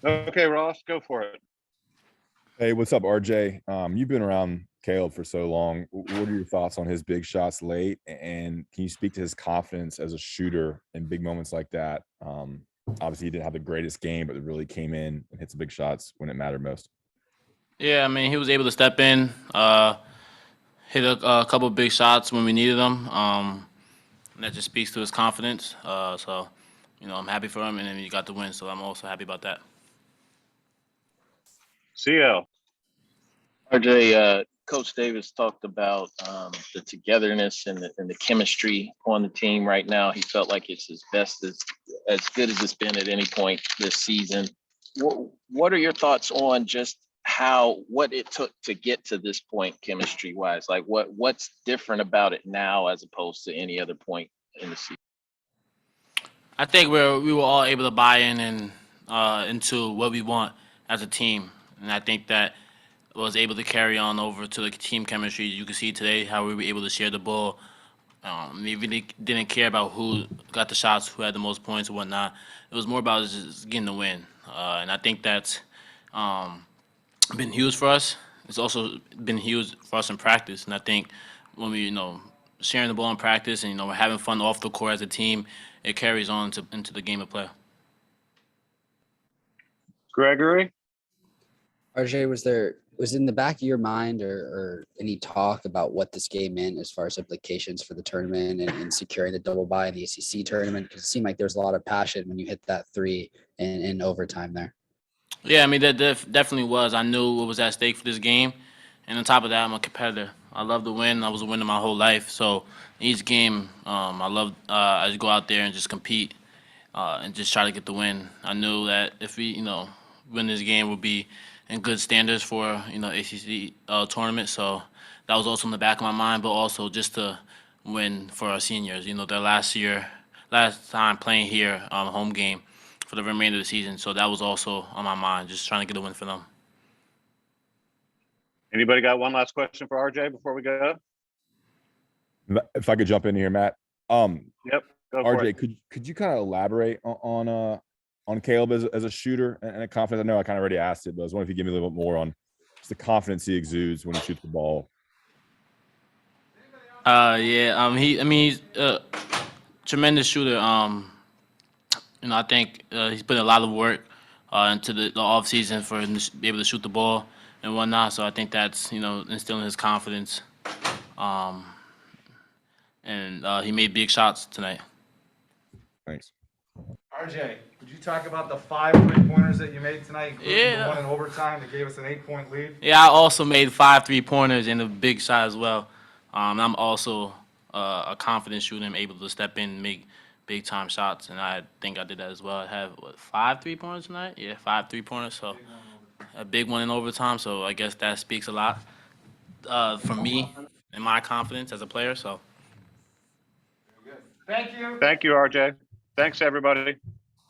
Okay, Ross, go for it. Hey, what's up, RJ? You've been around Caleb for so long. What are your thoughts on his big shots late? And can you speak to his confidence as a shooter in big moments like that? Obviously, he didn't have the greatest game, but it really came in and hit some big shots when it mattered most. Yeah, I mean, he was able to step in, hit a couple of big shots when we needed them. And that just speaks to his confidence. I'm happy for him, and then he got the win, so I'm also happy about that. CL. RJ, Coach Davis talked about the togetherness and the chemistry on the team right now. He felt like it's as good as it's been at any point this season. What are your thoughts on just what it took to get to this point chemistry wise? Like what's different about it now as opposed to any other point in the season? I think we were all able to buy in and into what we want as a team, and I think that was able to carry on over to the team chemistry. You can see today how we were able to share the ball. We really didn't care about who got the shots, who had the most points or whatnot. It was more about just getting the win, and I think that's been huge for us. It's also been huge for us in practice, and I think when we sharing the ball in practice and we're having fun off the court as a team, it carries on into the game of play. Gregory? RJ, was in the back of your mind or any talk about what this game meant as far as implications for the tournament and securing the double bye in the ACC tournament? Because it seemed like there was a lot of passion when you hit that three in overtime there. Yeah, I mean, that definitely was. I knew what was at stake for this game. And on top of that, I'm a competitor. I love to win. I was a winner my whole life. So each game, I just go out there and just compete and just try to get the win. I knew that if we, win this game, we'll be in good standards for, ACC tournament. So that was also in the back of my mind, but also just to win for our seniors. Their last time playing here, home game for the remainder of the season. So that was also on my mind, just trying to get a win for them. Anybody got one last question for RJ before we go? If I could jump in here, Matt. Yep. Go for RJ, it. could you kind of elaborate on Caleb as a shooter and a confidence? I know I kind of already asked it, but I was wondering if you could give me a little bit more on just the confidence he exudes when he shoots the ball. He's a tremendous shooter. I think he's put a lot of work into the off season for him to be able to shoot the ball and whatnot. So I think that's instilling his confidence. He made big shots tonight. Thanks. RJ, could you talk about the 5 3-pointers that you made tonight, including the one in overtime that gave us an 8-point lead? Yeah, I also made 5 3-pointers and a big shot as well. I'm also a confident shooter. I'm able to step in and make big-time shots, and I think I did that as well. I have, 5 3-pointers tonight? Yeah, 5 3-pointers, so a big one in overtime, so I guess that speaks a lot for me and my confidence as a player. So. Thank you. Thank you, RJ. Thanks, everybody.